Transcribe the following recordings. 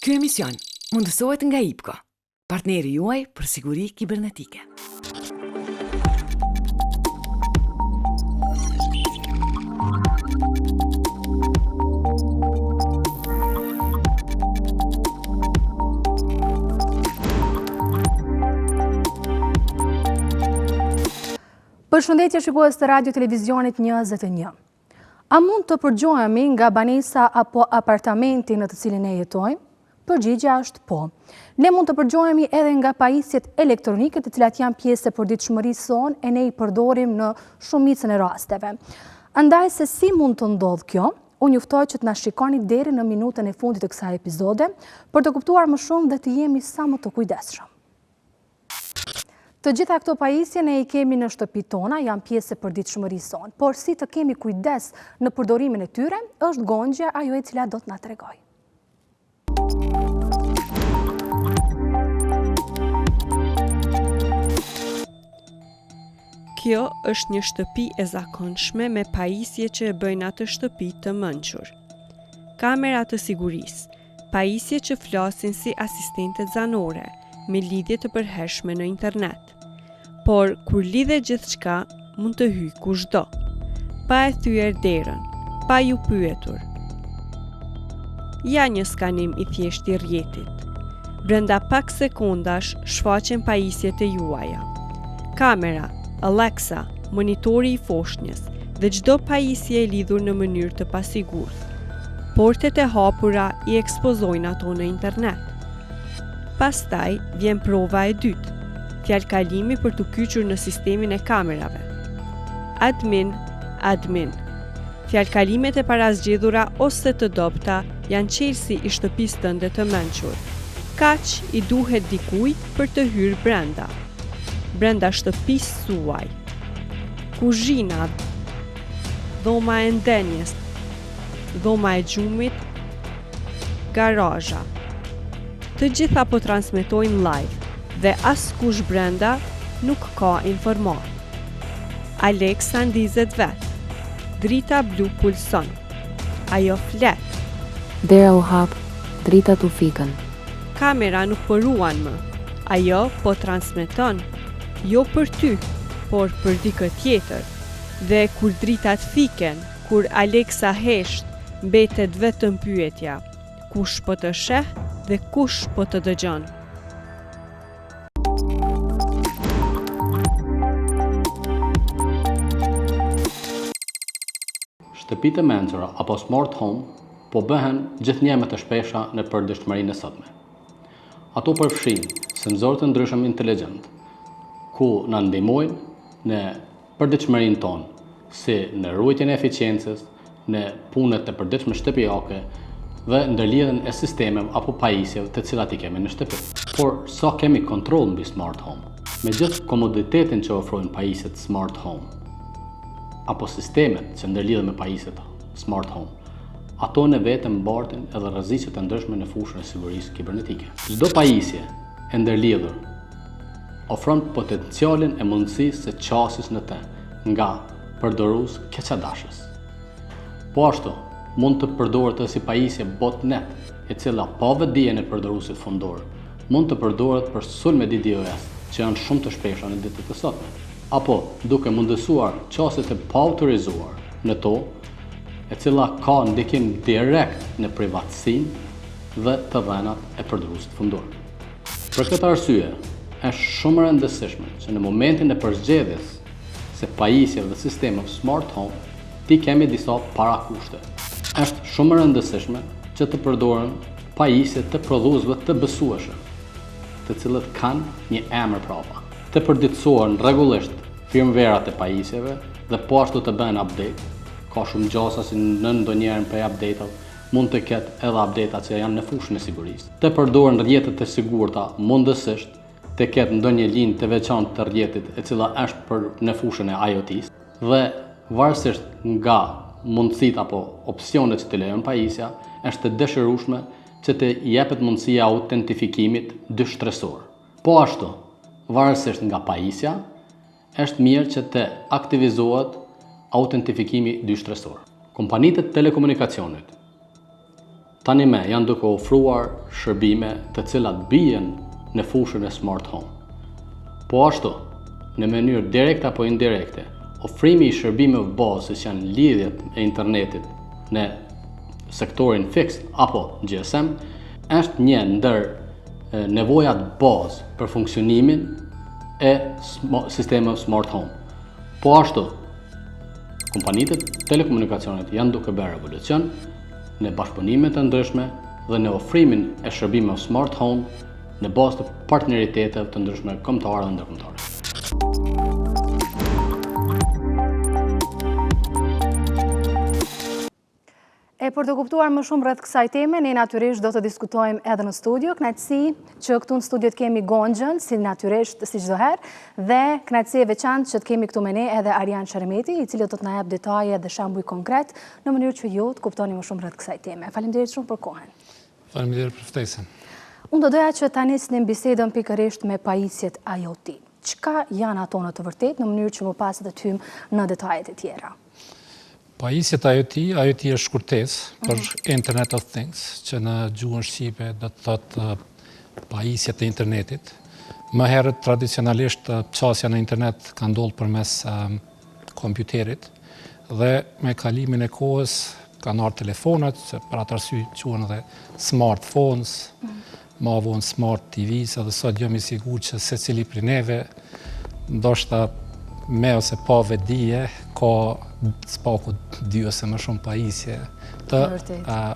Ky emision mundësohet nga IPCO, partneri juaj për siguri kibernetike. Përshëndetje shikues të radio televizionit 21. A mund të përgjohemi nga banesa apo apartamenti në të cilin e jetojmë? Përgjigjja është po. Ne mund të përgjohemi edhe nga pajisjet elektronike të cilat janë pjesë e përditshmërisë sonë e ne i përdorim në shumicën e rasteve. Andaj se si mund të ndodhë kjo, unë juftoj që të na shikoni deri në minutën e fundit të kësaj epizode për të kuptuar më shumë dhe të jemi sa më të kujdesshëm. Të gjitha këto pajisje ne i kemi në shtëpi tona, janë pjesë e përditshmërisë sonë, por si të kemi kujdes në përdorimin e tyre, është Gonxha ajo e cila do të na tregoj. Kjo është një shtëpi e zakonshme me pajisje që e bëjnë atë shtëpi të mençur. Kamera të sigurisë, pajisje që flasin si asistente zanore, me lidhje të përhershme në internet. Por, kur lidhe gjithçka, mund të hyjë kushdo, pa e thyer derën, pa ju pyetur. Ja një skanim i thjeshtë i rrjetit. Brenda pak sekondash shfaqen pajisjet e juaja. Kamera, Alexa, monitori i foshnjës dhe çdo pajisje e lidhur në mënyrë të pasigurtë. Portet e hapura i ekspozojnë ato në internet. Pastaj vjen prova e dytë, fjalëkalimi për të kyçur në sistemin e kamerave. Admin. Fjalëkalimet e parazgjedhura ose të dobta janë qelsi i shtëpisë tënde të mençur. Kaq i duhet dikujt për të hyrë brenda. Brenda shtëpisë suaj. Kuzhina, dhoma e ndenjes, dhoma e gjumit, garazha. Të gjitha po transmetojnë live dhe askush brenda nuk ka informat. Alexa ndizet vetë. Drita blu pulson. Ajo flet. Dera u hap, dritat u fikën. Kamera nuk po ruan më. Ajo po transmeton, jo për ty, por për dikë tjetër. Dhe kur dritat fiken, kur Alexa hesht, mbetet vetëm pyetja. Kush po të sheh dhe kush po të dëgjon? Shtëpitë e mençura apo smart home po bëhen gjithnjë më të shpesha në përditshmërinë e sotme. Ato përfshijnë senzorë të ndryshëm inteligjent, ku na ndihmojnë në përditshmërinë tonë, si në ruajtjen e eficiencës, në punët e përditshme shtëpiake dhe ndërlidhjen e sistemeve apo pajisjeve të cilat i kemi në shtëpi. Por sa kemi kontroll mbi smart home? Me gjithë komoditetin që ofrojnë pajisjet smart home apo sistemet që ndërlidhen me pajisjet smart home, ato në vetë mbartin edhe rreziqe të ndryshme në fushën e sigurisë kibernetike. Çdo pajisje e ndërlidhur ofron potencialin e mundësisë së qasjes në të nga përdorues keqadashës. Po ashtu, mund të përdoret edhe si pajisje botnet, e cila pa vetdijen e përdoruesit fundor, mund të përdoret për sulme DDoS, që janë shumë të shpesha në ditët e sotme, apo duke mundësuar qasjet e paautorizuar në to, e cila ka ndikim direkt në privatësinë dhe të dhenat e përdoruesit fundor. Për këtë arsye, është shumë e rëndësishme që në momentin e përzgjedhjes së pajisjeve dhe sistemeve smart home, ti kemi disa parakushte. Është shumë e rëndësishme që të përdoren pajisje të prodhuesve të besueshëm, të cilët kanë një emër prapa, të përditësuar rregullisht firmwareat e pajisjeve dhe po ashtu të bëhen update. Ka shumë gjasa si në ndonjëherë prej update-ave mund të ketë edhe update-a që janë në fushën e sigurisë. Të përdoren rrjetet e sigurta mundësisht të ketë ndonjë linjë të veçantë të rrjetit e cila është për në fushën e IoT-s dhe varësisht nga mundësit apo opsionet që të lejon pajisja, është të dëshirueshme që të jepet mundësia autentifikimit dyshtresor. Po ashtu, varësisht nga pajisja, është mirë që të aktivizohet autentifikimi dyshtresor. Kompanitë e telekomunikacionit tani janë duke ofruar shërbime të cilat bien në fushën e smart home. Po ashtu, në mënyrë direkte apo indirekte, ofrimi i shërbimeve bazë që janë lidhjet e internetit në sektorin fix apo GSM është një ndër nevojat bazë për funksionimin e sistemeve smart home. Po ashtu, kompanitë e telekomunikacionit janë duke bërë revolucion në bashkëpunimet e ndryshme dhe në ofrimin e shërbimeve smart home në bazë të partneriteteve të ndryshme kombëtare dhe ndërkombëtare. Për të kuptuar më shumë rreth kësaj teme, ne natyrisht do të diskutojmë edhe në studio. Kënaqësi që këtu në studio të kemi Gonxhën, si natyrisht si çdo herë, dhe kënaqësi e veçantë që të kemi këtu me ne edhe Arjan Sheremeti, i cili do të na jap detaje dhe shembuj konkret në mënyrë që ju të kuptoni më shumë rreth kësaj teme. Faleminderit shumë për kohën. Faleminderit për ftesën. Unë do doja që ta nisnim bisedën pikërisht me pajisjet IoT. Çka janë ato në të vërtetë, në mënyrë që më pas të hyjmë në detajet e tjera? Pajisjet IoT është shkurtesë për Internet of Things, që në gjuhën shqipe do të thotë pajisjet e internetit. Më herët tradicionalisht qasja në internet ka ndodhur përmes kompjuterit dhe me kalimin e kohës kanë ardhur telefonat, që për atë arsye quhen edhe smartphones, ma vonë smart TVs, edhe sot jam i sigurt që secili prej neve ndoshta me ose pa vedije, ka spaku 2 ose më shumë pajisje të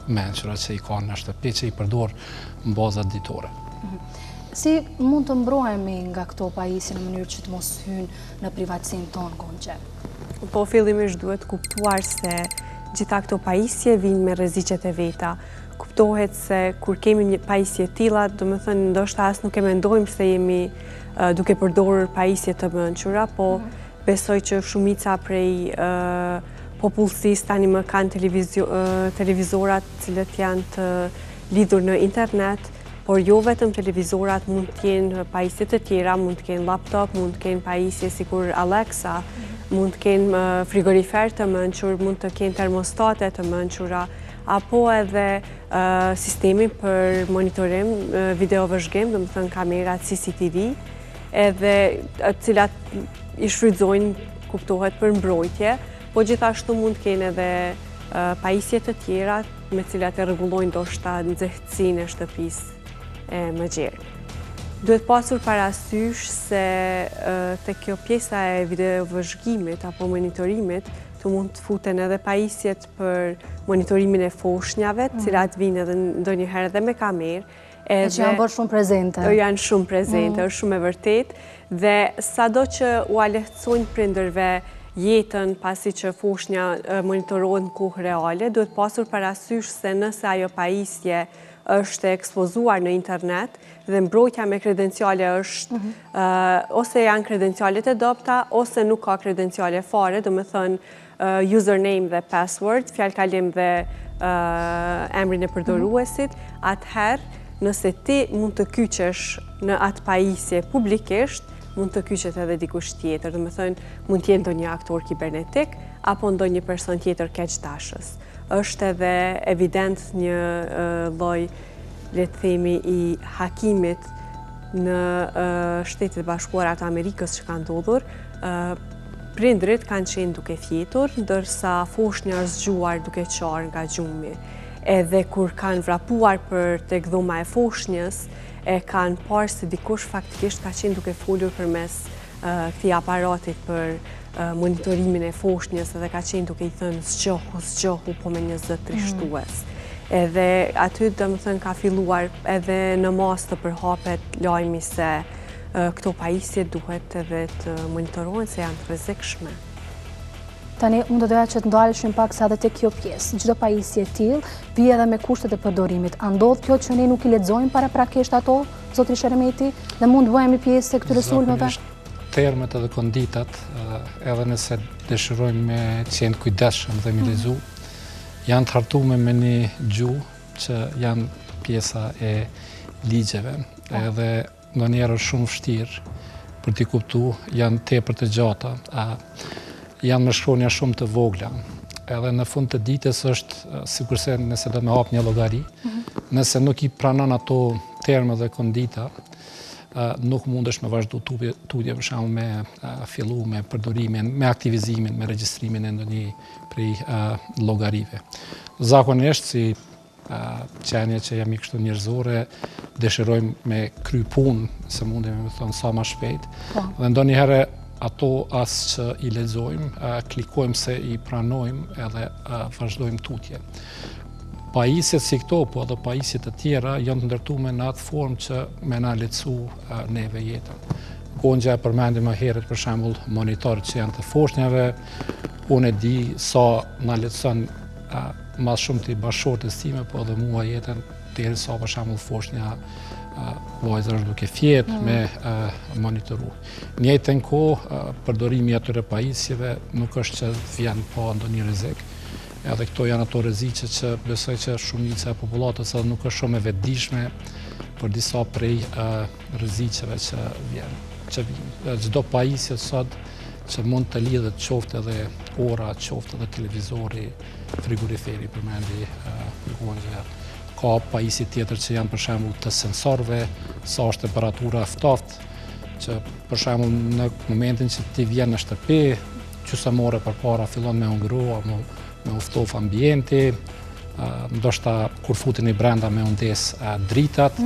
mençura që i kanë në shtëpi, që i përdor në baza ditore. Si mund të mbrohemi nga këto pajisje në mënyrë që të mos hyjnë në privatësinë tonë, Gonxhe? Po fillimisht duhet kuptuar se gjitha këto pajisje vijnë me rreziqet e veta. Kuptohet se kur kemi një pajisje tilla, domethënë ndoshta as nuk e mendojmë se jemi duke përdorur pajisje të mençura, po besoj që shumica prej popullsisë tani më kanë televizorat cilët janë të lidhur në internet, por jo vetëm televizorat, mund të kenë pajisje të tjera, mund të kenë laptop, mund të kenë pajisje sikur Alexa, mund të kenë frigorifer të mençur, mund të kenë termostate të mençura, apo edhe sistemi për monitorim video vëzhgim, domethënë kamerat CCTV, edhe cilat i shfrytëzojnë, kuptohet, për mbrojtje, po gjithashtu mund të kenë edhe pajisje të tjera me cilat e rregullojnë ndoshta nxehtësinë e shtëpisë e mëngjesit. Duhet pasur parasysh se te kjo pjesa e video vëzhgimit apo monitorimit të mund të futen edhe pajisjet për monitorimin e foshnjave, cilat vijnë edhe ndonjëherë edhe me kamerë. Që janë bërë shumë prezente. Janë shumë prezente, është shumë e vërtet, dhe sado që u lehtësojnë prindërve jetën pasi që foshnja monitorohet në kohë reale, duhet pasur parasysh se nëse ajo pajisje është ekspozuar në internet dhe mbrojtja me kredenciale është ose janë kredencialet e dobta ose nuk ka kredenciale fare, domethënë username dhe password, fjalëkalim dhe emrin e përdoruesit, atëherë nëse ti mund të kyqesh në atë pajisje publikisht, mund të kyqet edhe dikush tjetër, domethënë mund të jenë ndonjë aktor kibernetik apo ndonjë person tjetër keqdashës. Është edhe evident një lloj, le të themi, i hakimit në Shtetet e Bashkuara të Amerikës që ka ndodhur. Prindrit kanë qenë duke fjetur, ndërsa foshnja është zgjuar duke qarë nga gjumi. Edhe kur kanë vrapuar për tek dhoma e foshnjës, e kanë parë se dikush faktikisht ka qenë duke folur përmes këtij aparatit për monitorimin e foshnjës, edhe ka qenë duke i thënë zgjohu, po me një zë trishtues. Edhe aty domethënë ka filluar edhe në mas të përhapet lajmi se këto pajisje duhet edhe të monitorohen se janë të rrezikshme. Tani, unë do doja që të ndaleshim pak sa edhe te kjo pjesë. Çdo pajisje e tillë vjen edhe me kushtet e përdorimit. A ndodh kjo që ne nuk i lexojmë paraprakisht ato, zotri Sheremeti, dhe mund bëhemi pjesë e këtyre sulmeve? Termet edhe konditat, edhe nëse dëshirojmë me qenë kujdesshëm dhe me lexu, janë të hartuar me një gjuhë që janë pjesa e ligjeve, edhe ndonjëherë është shumë vështirë për t'i kuptuar, janë tepër të gjata, janë me shkronja shumë të vogla, edhe në fund të ditës është sikurse nëse do me hap një llogari, nëse nuk i pranon ato terma dhe kondita, nuk mundesh me vazhdu tutje për shembull me fillu me përdorimin, me aktivizimin, me regjistrimin e ndonjë prej llogarive. Zakonisht si qenje që jam i kështu njerëzore, dëshirojmë me kry punë, se mundemi me thonë sa ma shpejt, dhe ndonjëherë ato as që i lexojmë, klikojmë se i pranojmë edhe vazhdojmë tutje. Pajisjet si këto, po edhe pajisjet të tjera, janë të ndërtuar në atë formë që me na lehtësu neve jetën. Gonxha e përmendi më herët për shembull monitorët që janë të foshnjave, unë e di sa na lehtëson ma shumë të bashkëshortës time, po edhe mua jetën derisa për shembull foshnja vajza është duke fjet me monitoru. Njëjtën kohë përdorimi i atyre pajisjeve nuk është që vjen pa ndonjë rrezik. Edhe këto janë ato rreziqe që besoj që shumica e popullatës edhe nuk është shumë e vetëdijshme për disa prej rreziqeve që vijnë. Çdo pajisje sot që mund të lidhet qoftë edhe ora, qoftë edhe televizori, frigoriferi, përmendi Gonxha. Ka pajisje tjetër që janë për shembull të sensorëve, sa është temperatura e ftoftë, që për shembull në momentin që ti vjen në shtëpi, gjysmore përpara fillon me ngro, me uftof ambienti, ndoshta kur futeni brenda me undes dritat,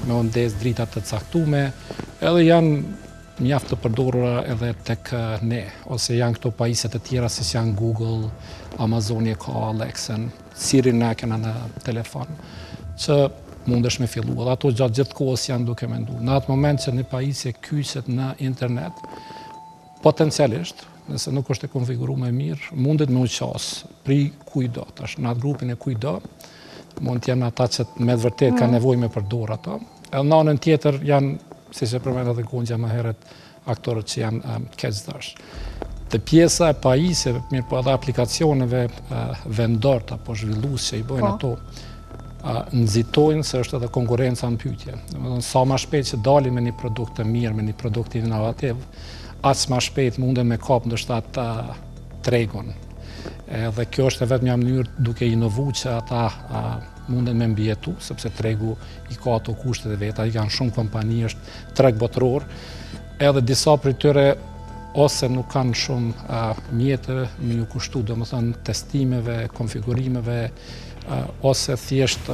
me undes dritat të caktume, edhe janë mjaft të përdorura edhe tek ne, ose janë këto pajisje të tjera si janë Google, Amazoni e ka Alexën, Siri ne kena në telefon, që mundesh me fillu, edhe ato gjatë gjithë kohës janë duke mendu. Në atë moment që një pajisje kyçet në internet, potencialisht, nëse nuk është e konfiguruar më mirë, mundet me u qas pri kujdo, tash në atë grupin e kujdo, mund të jenë ata që me vërtet ka nevojë me përdor ato. Edhe në anën tjetër janë, si që përmend edhe Gonxha më herët, aktorët që janë keqdash. Të pjesa e pajisjeve, mirë po edhe aplikacioneve vendort apo zhvillues që i bëjnë ato, nxitojnë se është edhe konkurenca në pyetje. Domethënë sa më shpejt që dalim me një produkt të mirë, me një produkt inovativ, aq më shpejt munden me kap ndoshta atë tregun. Edhe kjo është vetëm një mënyrë duke inovuar që ata munden me mbijetu, sepse tregu i ka ato kushtet e veta, i kanë shumë kompani, është treg botëror, edhe disa prej tyre ose nuk kanë shumë mjete me ju kushtu, domethënë testimeve, konfigurimeve, ose thjesht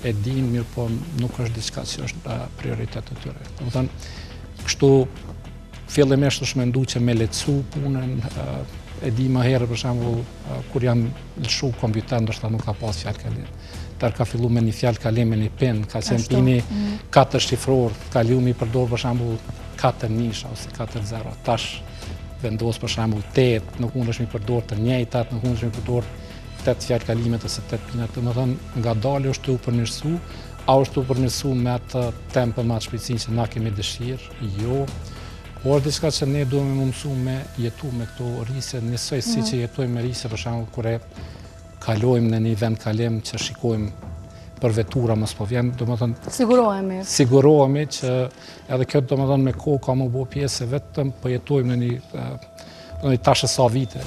e din, mirë po nuk është diçka që është prioritet të tyre. Domethënë, kështu fillimisht është mendu që me lehtësu punën, e di më herë për shembull kur janë lëshu kompjuter, ndoshta nuk ka pas fjalë kalim. Ka fillu me një fjalë kalim, me një PIN, ka qenë pini 4 shifror, ka liu mi përdor për shembull 4 nisha ose 4 zero. Tash vendos për shembull 8, nuk mundesh mi përdor të njëjtat, nuk mundesh mi përdor 8 fjalë kalimet ose 8 pina. Domethënë ngadalë është u përmirësu, a është u përmirësu me atë tempë me atë shpejtësinë që na kemi dëshirë? Jo. Por diçka që ne duhem me mësu me jetu me këto rrise, njësoj si që jetojmë me rrise, për shembull kur e kalojmë në një vend kalim që shikojmë për vetura mos po vjen, domethënë sigurohemi që edhe kjo domethënë me kohë ka më bë pjesë vetëm po jetojmë në një tashë sa vite.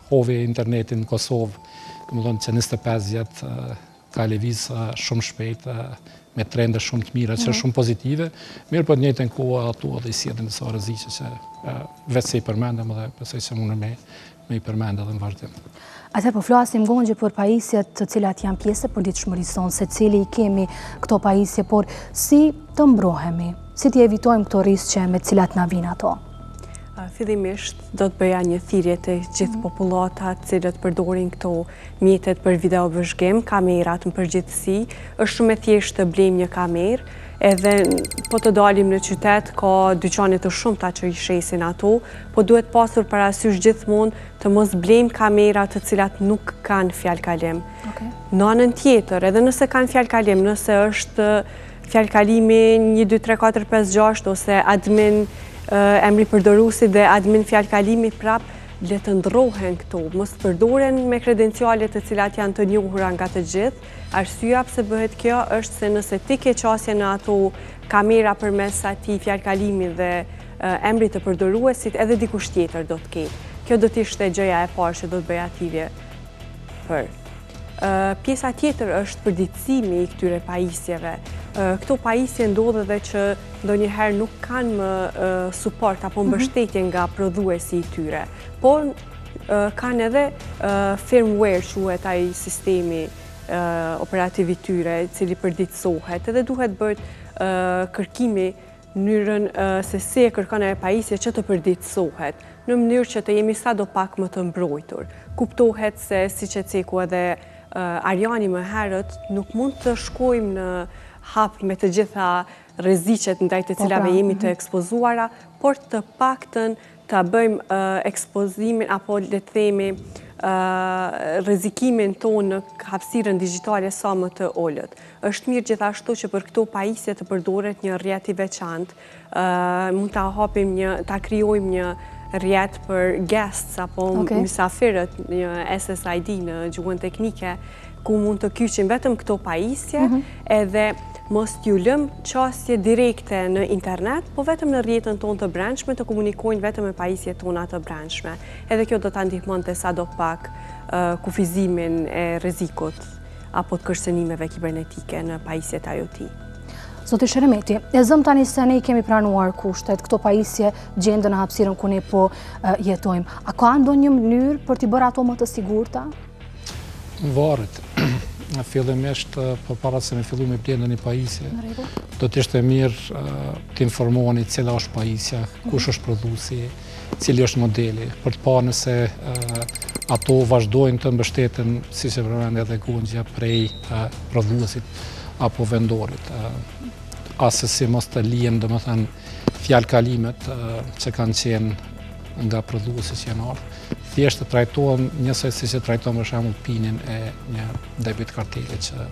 Hovi internetin në Kosovë, domethënë që 25 vjet ka lëviz shumë shpejt me trende shumë të mira, që është shumë pozitive, mirë po të njëjtën kohë ato edhe i sjellin disa rreziqe që vetë se i përmendëm dhe besoj se mund me i përmend edhe në vazhdim. Atë po flasim Gonxhe për pajisjet të cilat janë pjesë e përditshmërisë sonë, secili i kemi këto pajisje, por si të mbrohemi, si të evitojmë këto rrisqe me të cilat na vijnë ato? Fillimisht do të bëja një thirrje të gjithë popullatat cilët përdorin këto mjetet për video vëzhgim, kamerat në përgjithësi, është shumë e thjeshtë të blejmë një kamerë, edhe po të dalim në qytet ka dyqane të shumta që i shesin ato, po duhet pasur parasysh gjithmonë të mos blejmë kamera të cilat nuk kanë fjalë kalim. Në anën tjetër, edhe nëse kanë fjalë kalim, nëse është fjalë kalimi 1 2 3 4 5 6 ose admin emri përdoruesi dhe admin fjalë kalimi prap, le të ndrohen këto, mos përdoren me kredenciale të cilat janë të njohura nga të gjithë. Arsyeja pse bëhet kjo është se nëse ti ke qasje në ato kamera përmes atij fjalë kalimi dhe emrit të përdoruesit, edhe dikush tjetër do të ketë. Kjo do t'ishte gjëja e parë që do të bëj ativje për. Pjesa tjetër është përditësimi i këtyre pajisjeve. Këto pajisje ndodhe dhe që ndonjëherë nuk kanë më suport apo mbështetje nga prodhuesi i tyre, por kanë edhe firmware quhet ai sistemi operativ i tyre, i cili përditësohet, edhe duhet bëhet kërkimi në mënyrën se si e kërkon ajo pajisje që të përditësohet, në mënyrë që të jemi sadopak më të mbrojtur. Kuptohet se siç e ceku edhe Arjani më herët, nuk mund të shkojmë në hap me të gjitha rreziqet ndaj të cilave jemi të ekspozuara, por të paktën ta bëjmë ekspozimin apo le të themi rrezikimin tonë në hapësirën digjitale sa më të ulët. Është mirë gjithashtu që për këto pajisje të përdoret një rrjet i veçantë, mund ta krijojmë një rrjet për guests apo mysafirët, një SSID në gjuhën teknike, ku mund të kyçim vetëm këto pajisje, edhe mos t'ju lëmë qasje direkte në internet, po vetëm në rrjetën tonë të brendshme të komunikojnë vetëm me pajisjet tona të brendshme. Edhe kjo do ta ndihmonte sadopak kufizimin e rrezikut apo të kërcënimeve kibernetike në pajisjet IoT. Zoti Sheremeti, e zëm tani se ne i kemi pranuar kushtet, këto pajisje gjenden në hapësirën ku ne po jetojmë. A ka ndonjë mënyrë për t'i bërë ato më të sigurta? Varet. Fillimisht, përpara se me fillu me blenë një pajisje, do t'ishte mirë t'informoni cila është pajisja, kush është prodhuesi, cili është modeli, për të parë nëse ato vazhdojnë të mbështeten, si që përmend edhe Gonxha, prej prodhuesit apo vendorit. Asesi mos të lihen, domethënë, fjalë kalimet që kanë qenë nga prodhuesi që janë ardhur. Thjesht të trajtohen njësoj si që trajtohen për shembull pinin e një debit kartele që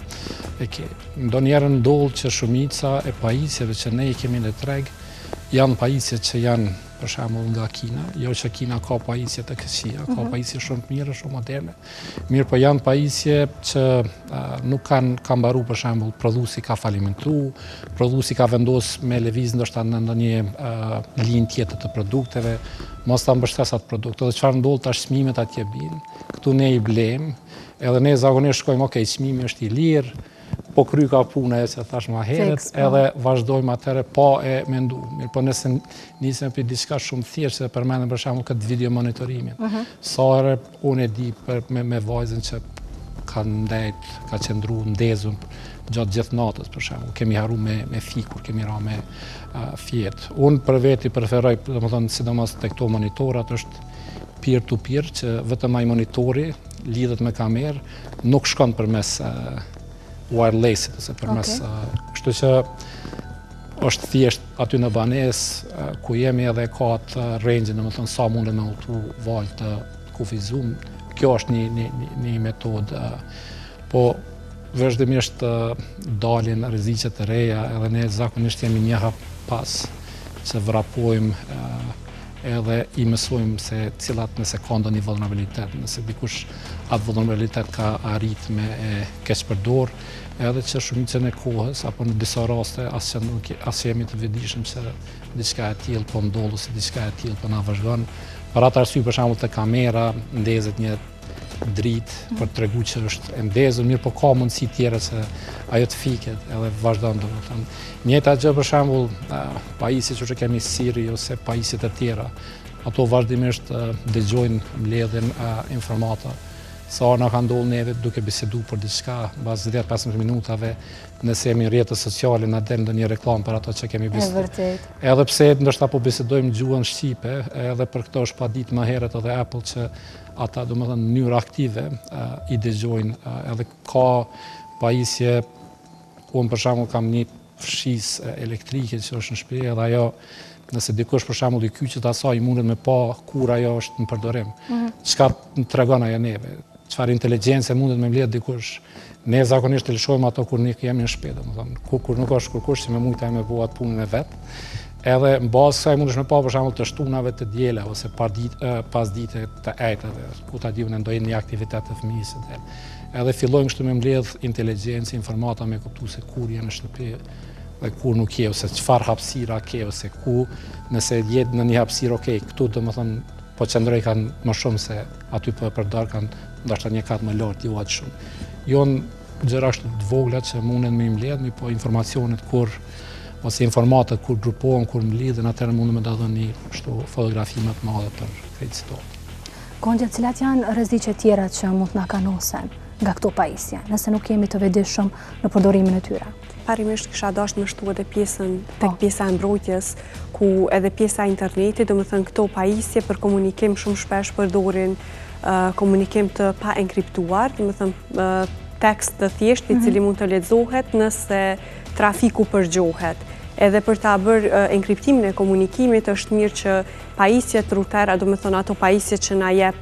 e ke. Ndonjëherë ndodh që shumica e pajisjeve që ne i kemi në treg janë pajisje që janë për shembull nga Kina, jo që Kina ka pajisje të këqija, ka pajisje shumë të mira, shumë moderne. Mirë, po janë pajisje që nuk kanë mbaru, për shembull, prodhuesi ka falimentuar, prodhuesi ka vendosur me lëviz ndoshta në ndonjë linjë tjetër të produkteve, mos ta mbështes atë produkt. Edhe çfarë ndodh tash, çmimet atje bin. Ktu ne i blem, edhe ne zakonisht shkojmë, okay, çmimi është i lirë, po kry ka puna e që thash ma herët, edhe vazhdojmë atëre pa e mendu. Mirë, po nëse nisem për diçka shumë thjeshtë, se përmendem për shembull këtë video monitorimin. Sa herë unë e di me vajzën që ka ndejt, ka qëndru ndezun gjatë gjithë natës, për shembull. Kemi harru me fikur, kemi ra me fjetë. Unë për veti preferoj, domethënë, sidomos tek këto monitorat, është peer-to-peer, që vetëm ai monitori lidhet me kamerë, nuk shkon përmes wireless-it, ose përmes, kështu që është thjesht aty në banesë ku jemi edhe ka atë range-in, domethënë sa mundet me udhëtu valë të kufizum. Kjo është një metodë, po vazhdimisht dalin rreziqe të reja, edhe ne zakonisht jemi një hap pas që vrapojmë edhe i mësojmë se cilat nëse ka ndonjë vulnerabilitet, nëse dikush atë vulnerabilitet ka arrit me keq përdor, edhe që shumicën e kohës apo në disa raste as jemi të vetëdijshëm se diçka e tillë po ndodh ose diçka e tillë po na vazhdon. Për atë arsye, për shembull, te kamera ndezet një dritë për të treguar që është e ndezur, mirë, po ka mundësi tjera se ajo të fiket edhe vazhdon, domethënë. Njëjta gjë për shembull, pajisjet që kemi Siri ose pajisjet e tjera, ato vazhdimisht dëgjojnë mbledhjen informata. Sa na ka ndodhur neve duke bisedu për diçka, pas 10-15 minutave, nëse jemi në rrjetet sociale na del ndonjë reklam për ato që kemi biseduar. Edhe pse ndoshta po bisedojmë gjuhën shqipe, edhe për këtë është paditë më herët edhe Apple që ata, domethënë, në mënyrë aktive i dëgjojnë, edhe ka pajisje. Unë për shembull kam një fshisë elektrike që është në shtëpi, edhe ajo, nëse dikush për shembull i kyçet asaj, mundet me pa kur ajo është në përdorim. Çka tregon ajo neve? Çfarë inteligjencë mundet me mbledh dikush? Ne zakonisht e lëshojmë ato kur ne jemi në shtëpi, domethënë, kur nuk është kurkush që me mujta me bëu atë punën e vet. Edhe në bazë kësaj mundesh me pa për shembull të shtunave të diela ose pas dite të ejtave, ku ta diun ndonjë aktivitet të fëmijës së tij. Edhe fillojnë kështu me mbledh inteligjencë, informata me kuptues se kur janë në shtëpi dhe kur nuk je, ose çfarë hapësira ke, ose ku nëse jetë në një hapësirë, okay, këtu domethënë po qëndroj kanë më shumë se aty po e përdor kanë ndoshta një kat më lart, jo aq shumë. Jon gjëra ashtu të vogla që munden me mbledh, po informacionet kur ose informatat kur grupohen, kur mblidhen, atëherë mundem ta dhënë një kështu fotografi më të madhe për këtë situatë. Kondja, cilat janë rreziqet tjera që mund të na kanosen nga këto pajisje, nëse nuk jemi të vetëdijshëm në përdorimin e tyre? Parimisht kisha dashur më shtu edhe pjesën tek pjesa e mbrojtjes, ku edhe pjesa e internetit, domethënë këto pajisje për komunikim shumë shpesh përdorin komunikim të pa enkriptuar, domethënë tekst të thjeshtë i cili mund të lexohet nëse trafiku përgjohet. Edhe për ta bërë enkriptimin e komunikimit është mirë që pajisjet rutera, domethënë ato pajisje që na jep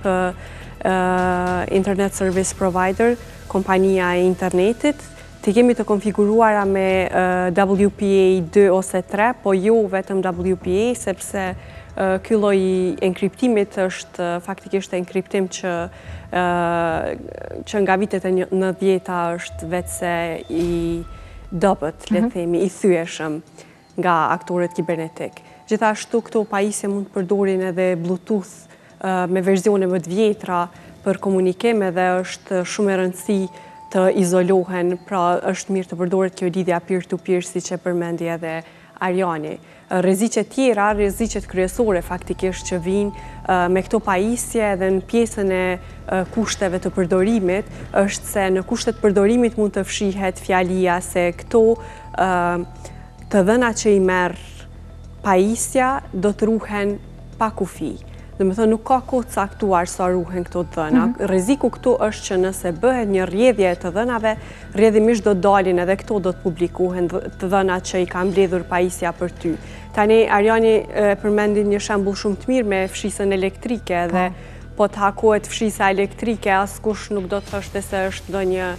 Internet Service Provider, kompania e internetit, të kemi të konfiguruara me WPA 2 ose 3, po jo vetëm WPA, sepse ky lloj enkriptimit është faktikisht enkriptim që nga vitet e 90-ta është vetëse i dobët, le të themi, i thyeshëm nga aktorët kibernetik. Gjithashtu këto pajisje mund të përdorin edhe Bluetooth me verzione më të vjetra për komunikim, edhe është shumë e rëndësishme të izolohen, pra është mirë të përdoret kjo lidhja peer-to-peer, siç e përmendi edhe Arjani. Rreziqet tjera, rreziqet kryesore faktikisht që vijnë me këto pajisje edhe në pjesën e kushteve të përdorimit, është se në kushtet përdorimit mund të fshihet fjalia se këto të dhëna që i merr pajisja do të ruhen pa kufi. Domethënë nuk ka kohë caktuar sa ruhen këto dhëna. Rreziku këtu është që nëse bëhet një rrjedhje të dhënave, rrjedhimisht do të dalin edhe këto do të publikohen të dhënat që i ka mbledhur pajisja për ty. Tani Arjani përmendi një shembull shumë të mirë me fshisën elektrike dhe po të hakohet fshisa elektrike, askush nuk do të thoshte se është ndonjë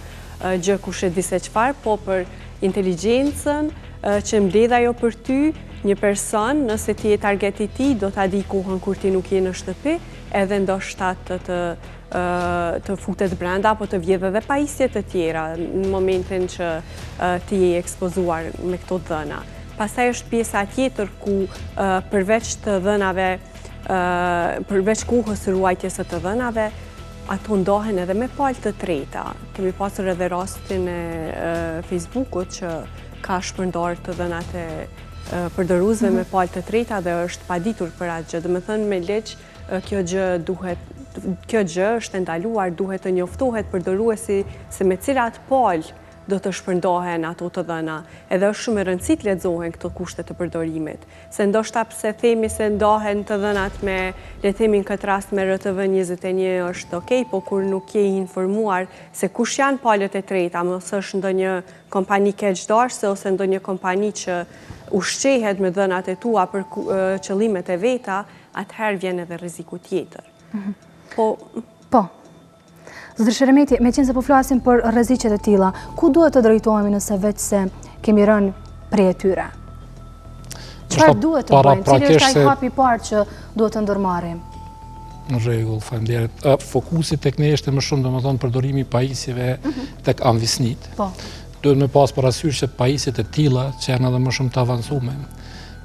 gjë kush e di se çfarë, po për inteligjencën që mbledh ajo për ty, një person, nëse ti e targeti ti, do ta di kohën kur ti nuk je në shtëpi, edhe ndoshta të futet brenda apo të vjedhë edhe pajisje të tjera në momentin që ti je ekspozuar me këto dhëna. Pastaj është pjesa tjetër ku përveç të dhënave, përveç kohës së ruajtjes së të dhënave, ato ndohen edhe me palë të treta. Kemi pasur edhe rastin e Facebookut që ka shpërndar të dhënat e përdoruesve me palë të treta dhe është paditur për atë gjë. Domethënë me ligj kjo gjë është ndaluar, duhet të njoftohet përdoruesi se me cilat palë do të shpërndahen ato të dhëna. Edhe është shumë e rëndësishme të lexohen këto kushte të përdorimit. Se ndoshta pse themi se ndahen të dhënat me, le të themi në këtë rast me RTV 21 është okay, po kur nuk je i informuar se kush janë palët e treta, mos është ndonjë kompani keqdarse ose ndonjë kompani që ushqehet me dhënat e tua për qëllimet e veta, atëherë vjen edhe rreziku tjetër. Po. Zotër Sheremeti, me qenë se po flasim për rreziqet e tilla, ku duhet të drejtohemi nëse vetë se kemi rënë prej tyre? Çfarë duhet të bëjmë? Cili është ai hapi i parë që duhet të ndërmarrim? Në rregull, faleminderit. Fokusi tek ne është më shumë domethënë përdorimi i pajisjeve tek anvisnit. Po. Duhet me pas parasysh se pajisjet e tilla që janë edhe më shumë të avancuara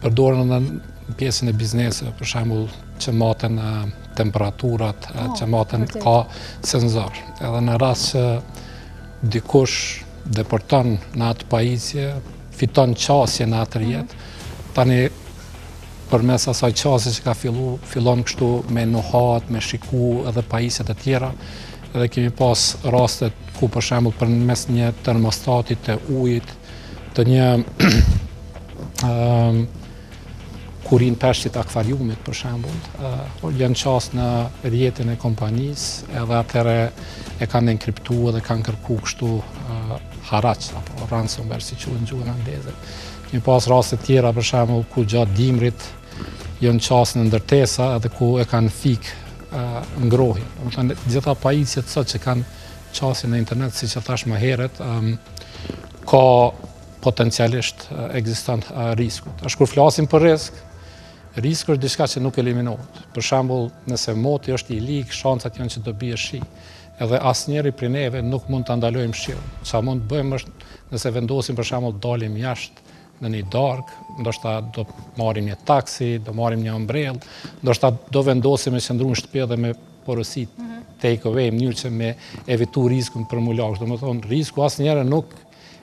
përdoren edhe në pjesën e bizneseve, për shembull që maten temperaturat, që maten ka senzor. Edhe në rast që dikush deporton në atë pajisje, fiton qasje në atë rrjet, tani përmes asaj qasje që ka fillon kështu me nuhat, me shiku edhe pajisjet e tjera, edhe kemi pas rastet ku për shembull përmes një termostati të ujit, të një kurin peshqit akvariumit për shembull, janë qas në rrjetin e kompanisë, edhe atëherë e kanë enkriptu dhe kanë kërku kështu haraq, apo ransomware si quhen në gjuhën angleze. Kemi pas raste tjera për shembull ku gjatë dimrit janë qas në ndërtesa edhe ku e kanë fik ngrohin. Domethënë gjitha pajisjet sot që kanë qasin në internet, siç e thash më herët, ka potencialisht ekziston risku. Tash kur flasim për risku është diçka që nuk eliminohet. Për shembull, nëse moti është i ligë, shancat janë që do bie shi. Edhe asnjëri prej neve nuk mund ta ndalojmë shiun. Çfarë mund të bëjmë është nëse vendosim për shembull dalim jashtë në një darkë, ndoshta do marrim një taksi, do marrim një ombrell, ndoshta do vendosim me qëndru në shtëpi dhe me porosit take away, në mënyrë që me evitu riskun për mu lagë. Domethënë, risku asnjëherë nuk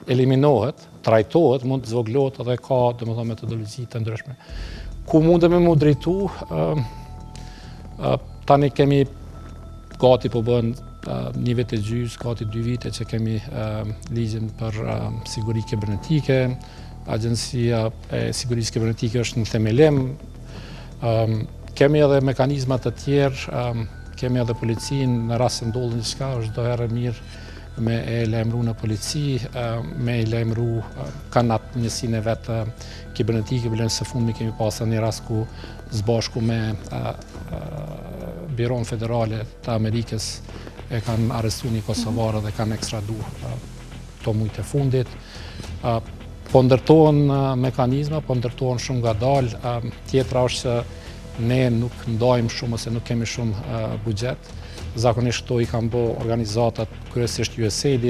eliminohet, trajtohet, mund të zvoglohet dhe ka, domethënë, metodologji të ndryshme. Ku mundemi mu drejtu, tani kemi gati po bën 1 vit e gjys, gati 2 vite që kemi ligjin për siguri kibernetike. Agjencia e sigurisë kibernetike është në themelim. Kemi edhe mekanizmat të tjerë, kemi edhe policinë, në rast se ndodh diçka, është do herë mirë me e lajmëru në polici, me e lajmëru kanë atë njësinë e vetë kibernetike, blen se fundmi kemi pasur një rast ku zbashku me Biron Federale të Amerikës e kanë arrestu një Kosovarë dhe kanë ekstradu to mujtë e fundit. Po ndërtohen mekanizma, po ndërtohen shumë ngadalë. Tjetra është që ne nuk ndajmë shumë ose nuk kemi shumë buxhet. Zakonisht këto i kanë bërë organizatat, kryesisht USAID,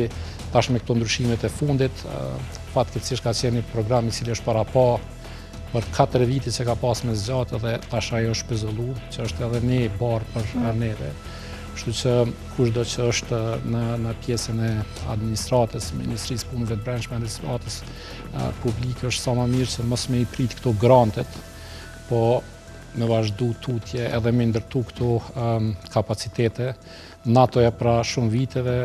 tash me këto ndryshimet e fundit, fatkeqësisht ka qenë një program i cili është para pa për 4 vite që ka pas me zgjatë dhe tash ajo është pezullu, që është edhe një barë për neve. Kështu që kushdo që është në pjesën e administratës, Ministrisë Punëve të Brendshme, administratës publike, është sa më mirë që mos me i prit këto grantet, po me vazhdu tutje edhe me ndërtu këto kapacitete. NATO-ja pra shumë viteve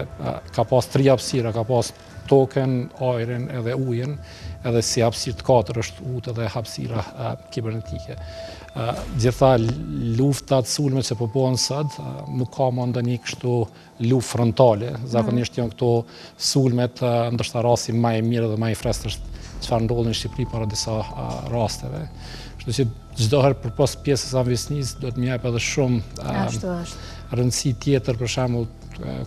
ka pas 3 hapësira, ka pas token, ajrin edhe ujin, edhe si hapësirë të 4 është ujtë edhe hapësira kibernetike. Gjitha luftat, sulmet që po bëhen sot, nuk ka më ndonjë kështu luftë frontale. Zakonisht janë këto sulmet, ndoshta rasti më i mirë dhe më i freskët është çfarë ndodhi në Shqipëri para disa rasteve. Kështu që çdo herë përpas pjesës anvisnisë do të më jap edhe shumë rëndësi tjetër, për shembull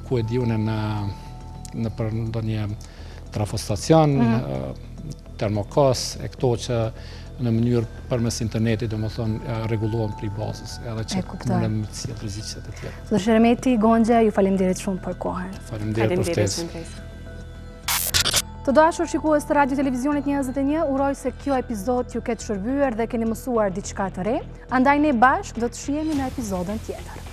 ku e diunë në për ndonjë trafostacion, termokos, e këto që në mënyrë përmes internetit, domethënë rregullohen prej bazës, edhe që mundem të sjellë rreziqe të tjera. Zotër Sheremeti Gonxha, ju faleminderit shumë për kohën. Faleminderit për ftesën. Të dashur shikues të Radio Televizionit 21, uroj se kjo epizod ju ketë shërbyer dhe keni mësuar diçka të re, andaj ne bashkë do të shihemi në episodin tjetër.